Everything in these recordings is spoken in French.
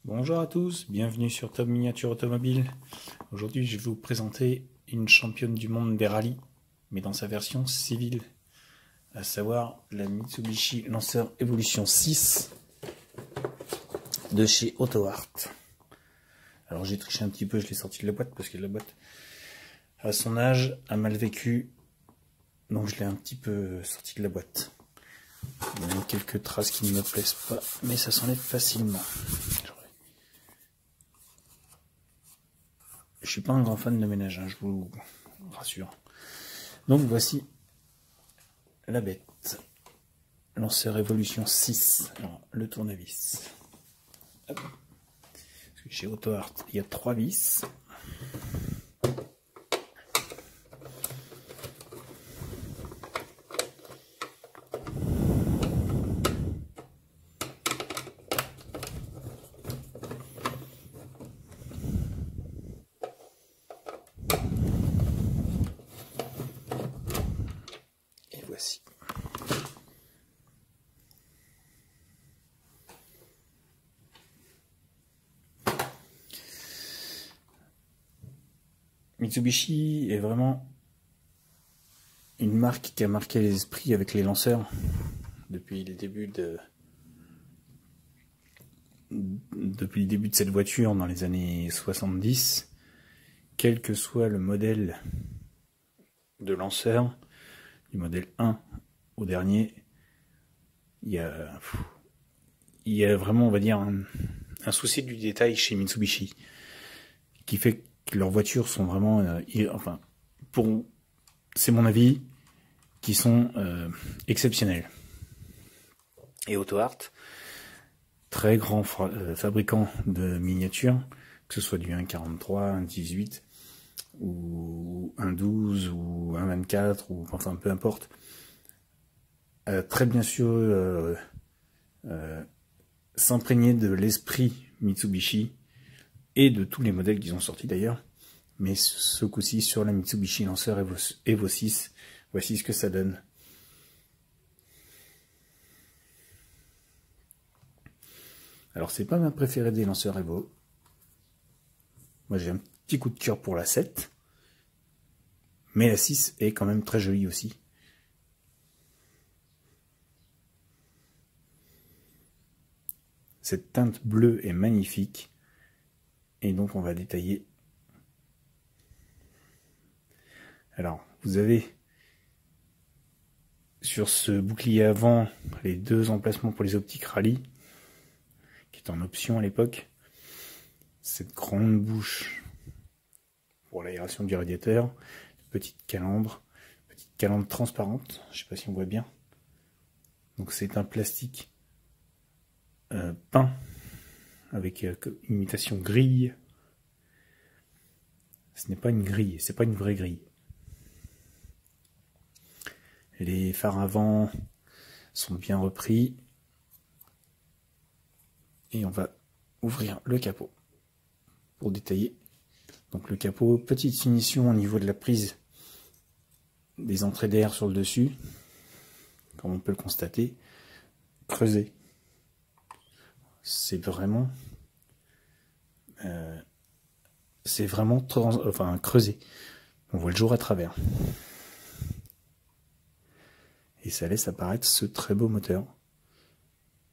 Bonjour à tous, bienvenue sur Tom Miniature Automobile. Aujourd'hui je vais vous présenter une championne du monde des rallyes, mais dans sa version civile, à savoir la Mitsubishi Lancer Evolution 6 de chez AutoArt. Alors j'ai triché un petit peu, je l'ai sorti de la boîte parce que la boîte, à son âge, a mal vécu, donc je l'ai un petit peu sorti de la boîte. Il y a quelques traces qui ne me plaisent pas, mais ça s'enlève facilement. Je suis pas un grand fan de ménage, hein, je vous rassure. Donc voici la bête. Lancer Evolution 6. Alors, le tournevis. Hop. Parce que chez AutoArt, il y a 3 vis. Et voici. Mitsubishi est vraiment une marque qui a marqué les esprits avec les lanceurs depuis le début de cette voiture dans les années 70. Quel que soit le modèle de lanceur, du modèle 1 au dernier, il y a vraiment, on va dire, un souci du détail chez Mitsubishi qui fait que leurs voitures sont vraiment, enfin, c'est mon avis, qui sont exceptionnelles. Et AutoArt, très grand fabricant de miniatures, que ce soit du 1.43, 1.18 ou 1.12 ou 1.24 ou enfin peu importe, très bien sûr s'imprégner de l'esprit Mitsubishi et de tous les modèles qu'ils ont sortis d'ailleurs, mais ce coup-ci sur la Mitsubishi Lancer Evo 6, voici ce que ça donne. Alors c'est pas ma préférée des lanceurs Evo. Moi j'ai un petit coup de cœur pour la 7. Mais la 6 est quand même très jolie aussi. Cette teinte bleue est magnifique. Et donc on va détailler. Alors vous avez sur ce bouclier avant les 2 emplacements pour les optiques rallye, qui est en option à l'époque. Cette grande bouche pour l'aération du radiateur, petite calandre transparente, je sais pas si on voit bien. Donc c'est un plastique peint avec une imitation grille. Ce n'est pas une grille, c'est pas une vraie grille. Les phares avant sont bien repris. Et on va ouvrir le capot pour détailler. Donc le capot, petite finition au niveau de la prise des entrées d'air sur le dessus, comme on peut le constater, creusé. C'est vraiment creusé. On voit le jour à travers. Et ça laisse apparaître ce très beau moteur,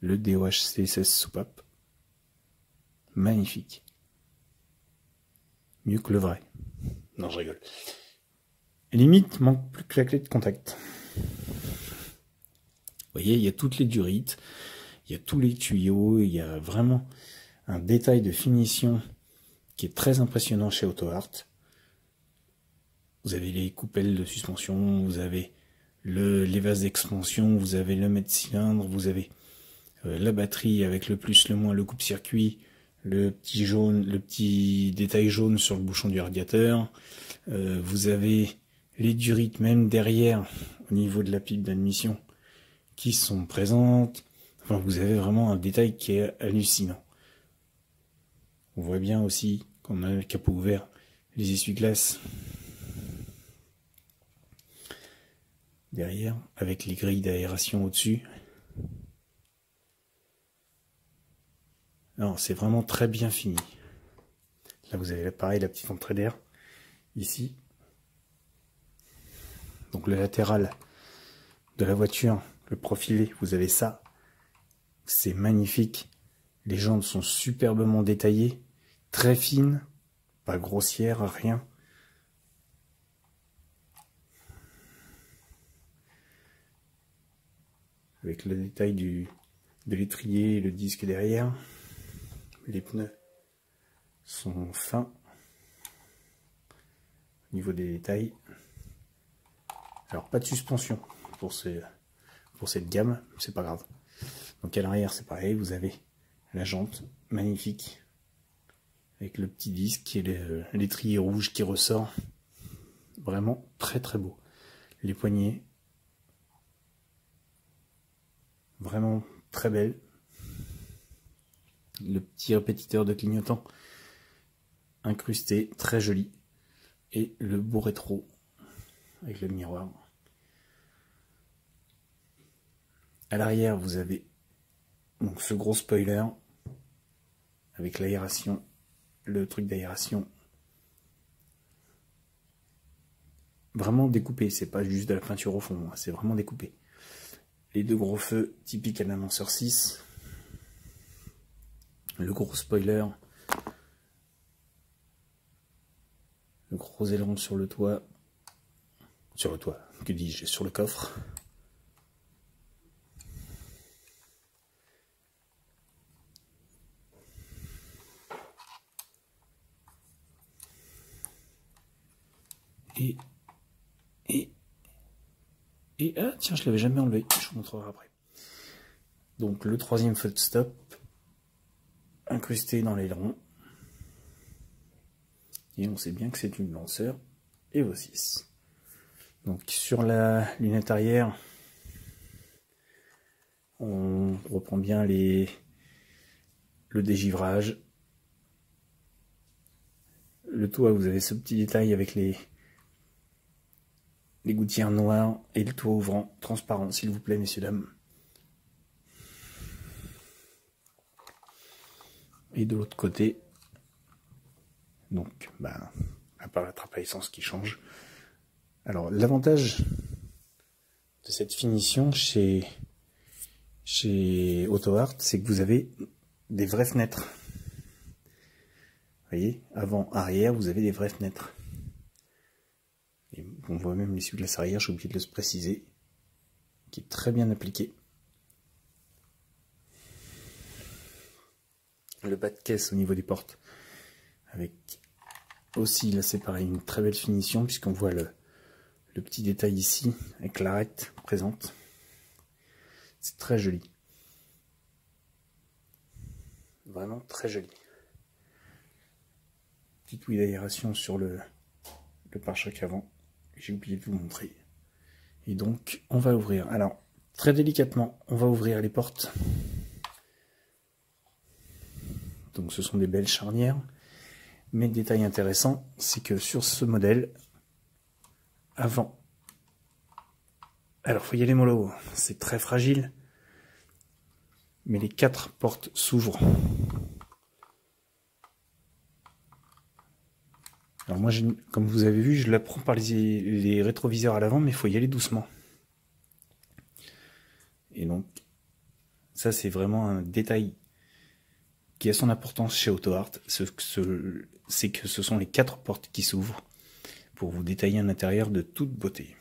le DOHC 16 soupape. Magnifique. Mieux que le vrai. Non, je rigole. Limite, manque plus que la clé de contact. Vous voyez, il y a toutes les durites, il y a tous les tuyaux, il y a vraiment un détail de finition qui est très impressionnant chez AutoArt. Vous avez les coupelles de suspension, vous avez les vases d'expansion, vous avez le mètre-cylindre, vous avez la batterie avec le plus, le moins, le coupe-circuit, le petit détail jaune sur le bouchon du radiateur. Vous avez les durites même derrière au niveau de la pipe d'admission qui sont présentes. Enfin, vous avez vraiment un détail qui est hallucinant. On voit bien aussi, quand on a le capot ouvert, les essuie-glaces derrière, avec les grilles d'aération au-dessus. Non, c'est vraiment très bien fini. Là, vous avez pareil, la petite entrée d'air. Ici. Donc le latéral de la voiture, le profilé, vous avez ça. C'est magnifique. Les jantes sont superbement détaillées. Très fines. Pas grossières, rien. Avec le détail de l'étrier et le disque derrière. Les pneus sont fins au niveau des détails. Alors pas de suspension pour cette gamme, c'est pas grave. Donc à l'arrière c'est pareil, vous avez la jante magnifique avec le petit disque et l'étrier rouge qui ressort. Vraiment très très beau. Les poignées, vraiment très belles. Le petit répétiteur de clignotant incrusté, très joli. Et le beau rétro avec le miroir. À l'arrière, vous avez donc ce gros spoiler avec l'aération, le truc d'aération vraiment découpé. C'est pas juste de la peinture au fond, c'est vraiment découpé. Les deux gros feux typiques à l'annonceur 6. Le gros spoiler. Le gros aileron sur le toit. Sur le toit, que dis-je, sur le coffre. Ah tiens, je l'avais jamais enlevé, je vous montrerai après. Donc le troisième feu de stop, incrusté dans l'aileron. Et on sait bien que c'est une lanceur Evo 6. Donc sur la lunette arrière, on reprend bien le dégivrage. Le toit, vous avez ce petit détail avec les gouttières noires et le toit ouvrant transparent, s'il vous plaît, messieurs, dames. Et de l'autre côté, donc, à part la trappe à essence qui change. Alors, l'avantage de cette finition chez AutoArt, c'est que vous avez des vraies fenêtres. Vous voyez, avant, arrière, vous avez des vraies fenêtres. Et on voit même l'essuie-glace arrière, j'ai oublié de le préciser, qui est très bien appliqué. Le bas de caisse au niveau des portes, avec aussi, là c'est pareil, une très belle finition, puisqu'on voit le petit détail ici, avec l'arête présente. C'est très joli. Vraiment très joli. Petite ouïe d'aération sur le pare-choc avant. J'ai oublié de vous montrer. Et donc, on va ouvrir. Alors, très délicatement, on va ouvrir les portes. Donc, ce sont des belles charnières. Mais le détail intéressant, c'est que sur ce modèle, avant... Alors, faut y aller mollo. C'est très fragile. Mais les 4 portes s'ouvrent. Alors moi, comme vous avez vu, je la prends par les rétroviseurs à l'avant, mais il faut y aller doucement. Et donc, ça c'est vraiment un détail qui a son importance chez AutoArt, c'est que ce sont les 4 portes qui s'ouvrent pour vous détailler un intérieur de toute beauté.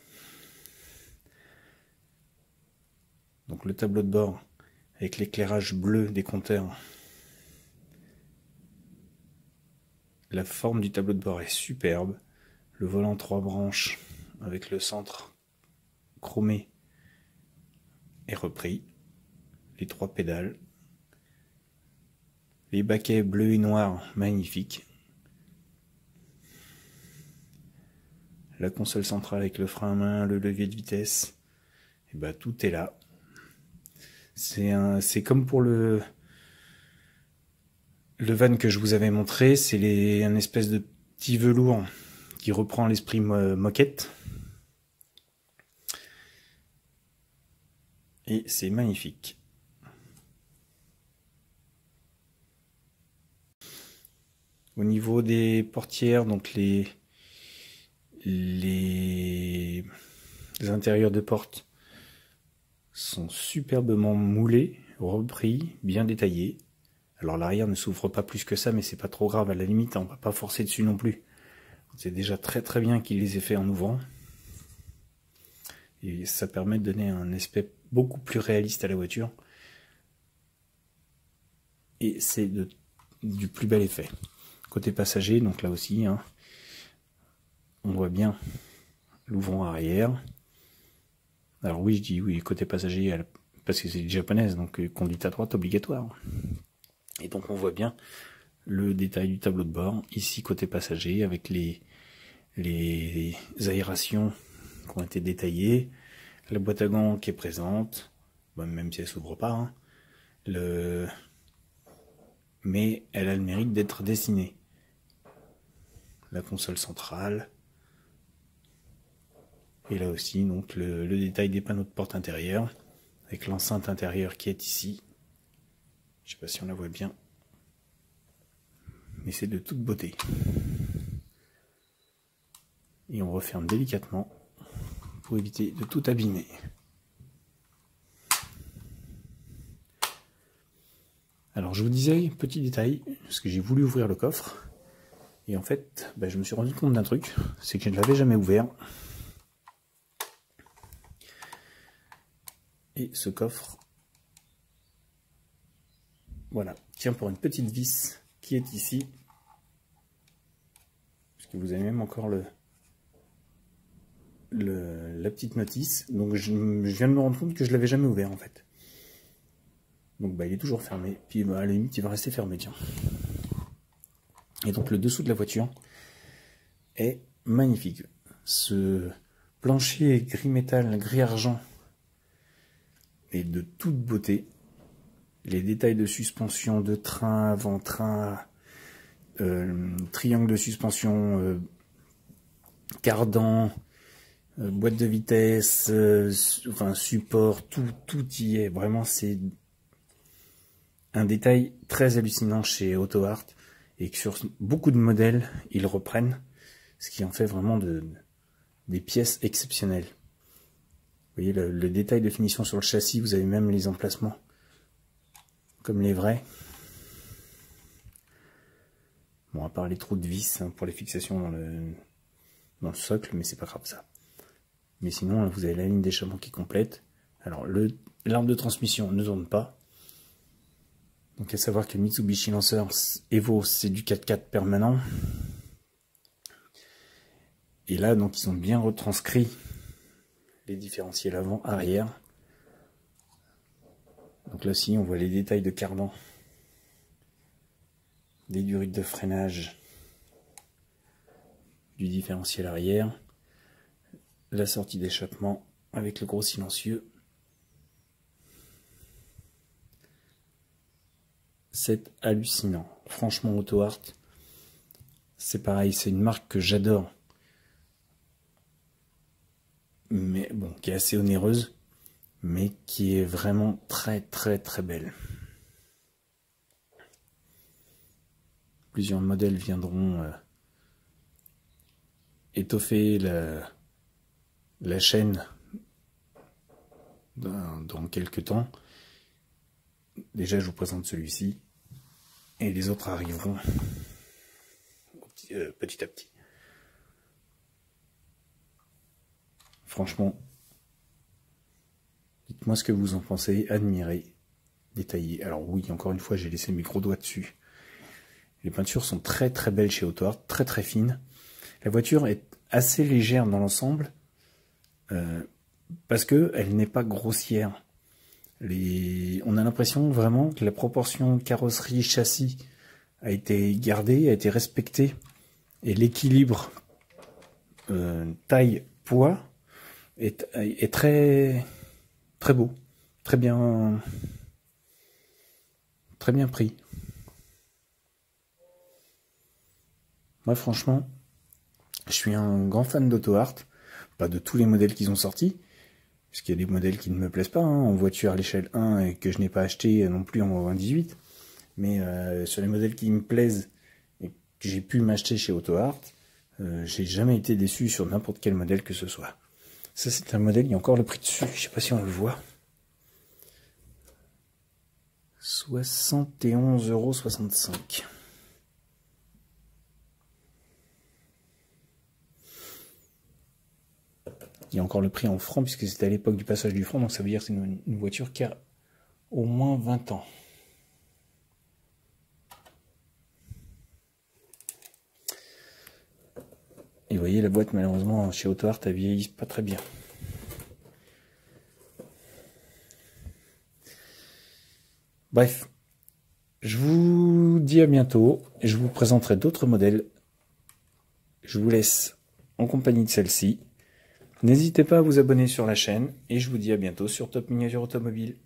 Donc le tableau de bord avec l'éclairage bleu des compteurs. La forme du tableau de bord est superbe. Le volant 3 branches avec le centre chromé est repris. Les 3 pédales. Les baquets bleus et noirs, magnifiques. La console centrale avec le frein à main, le levier de vitesse. Et bah tout est là. C'est comme pour le van que je vous avais montré, c'est un espèce de petit velours qui reprend l'esprit moquette. Et c'est magnifique. Au niveau des portières, donc les intérieurs de porte sont superbement moulés, repris, bien détaillés. Alors l'arrière ne s'ouvre pas plus que ça, mais c'est pas trop grave, à la limite, on va pas forcer dessus non plus. C'est déjà très très bien qu'il les ait fait en ouvrant. Et ça permet de donner un aspect beaucoup plus réaliste à la voiture. Et c'est du plus bel effet. Côté passager, donc là aussi, hein, on voit bien l'ouvrant arrière. Alors oui, je dis oui, côté passager, parce que c'est une japonaise, donc conduite à droite obligatoire. Et donc on voit bien le détail du tableau de bord, ici côté passager, avec les aérations qui ont été détaillées, la boîte à gants qui est présente, bon, même si elle s'ouvre pas, hein, mais elle a le mérite d'être dessinée. La console centrale, et là aussi donc le détail des panneaux de porte intérieure, avec l'enceinte intérieure qui est ici. Je sais pas si on la voit bien, mais c'est de toute beauté. Et on referme délicatement pour éviter de tout abîmer. Alors je vous disais, petit détail, parce que j'ai voulu ouvrir le coffre, et en fait, je me suis rendu compte d'un truc, c'est que je ne l'avais jamais ouvert. Et ce coffre, voilà, tient pour une petite vis qui est ici, puisque vous avez même encore la petite notice. Donc je viens de me rendre compte que je l'avais jamais ouvert en fait. Donc il est toujours fermé, puis à la limite il va rester fermé, tiens. Et donc le dessous de la voiture est magnifique. Ce plancher gris métal, gris argent est de toute beauté. Les détails de suspension, de train avant, train, triangle de suspension, cardan, boîte de vitesse, enfin support, tout y est. Vraiment, c'est un détail très hallucinant chez AutoArt et que sur beaucoup de modèles, ils reprennent, ce qui en fait vraiment des pièces exceptionnelles. Vous voyez le détail de finition sur le châssis, vous avez même les emplacements comme les vrais. Bon, à part les trous de vis hein, pour les fixations dans le socle, mais c'est pas grave ça. Mais sinon, là, vous avez la ligne d'échappement qui est complète. Alors, l'arme de transmission ne tourne pas. Donc, à savoir que le Mitsubishi Lancer Evo, c'est du 4x4 permanent. Et là, donc, ils ont bien retranscrit les différentiels avant, arrière. Donc là aussi, on voit les détails de cardan, des durites de freinage, du différentiel arrière, la sortie d'échappement avec le gros silencieux. C'est hallucinant. Franchement, AutoArt, c'est pareil, c'est une marque que j'adore. Mais bon, qui est assez onéreuse, mais qui est vraiment très très très belle. Plusieurs modèles viendront étoffer la chaîne dans quelques temps. Déjà, je vous présente celui-ci, et les autres arriveront petit à petit. Franchement, dites-moi ce que vous en pensez, admirez, détaillez. Alors oui, encore une fois, j'ai laissé mes gros doigts dessus. Les peintures sont très très belles chez AutoArt, très très fines. La voiture est assez légère dans l'ensemble, parce que elle n'est pas grossière. On a l'impression vraiment que la proportion carrosserie-châssis a été gardée, a été respectée, et l'équilibre taille-poids est très très beau, très bien pris. Moi franchement, je suis un grand fan d'AutoArt, pas de tous les modèles qu'ils ont sortis, puisqu'il y a des modèles qui ne me plaisent pas, hein, en voiture à l'échelle 1 et que je n'ai pas acheté non plus en 18, mais sur les modèles qui me plaisent et que j'ai pu m'acheter chez AutoArt, j'ai jamais été déçu sur n'importe quel modèle que ce soit. Ça, c'est un modèle, il y a encore le prix dessus, je sais pas si on le voit. 71,65 €. Il y a encore le prix en francs, puisque c'était à l'époque du passage du franc, donc ça veut dire que c'est une voiture qui a au moins 20 ans. Et vous voyez, la boîte, malheureusement, chez AutoArt, elle vieillit pas très bien. Bref, je vous dis à bientôt, et je vous présenterai d'autres modèles. Je vous laisse en compagnie de celle-ci. N'hésitez pas à vous abonner sur la chaîne, et je vous dis à bientôt sur Top Miniature Automobile.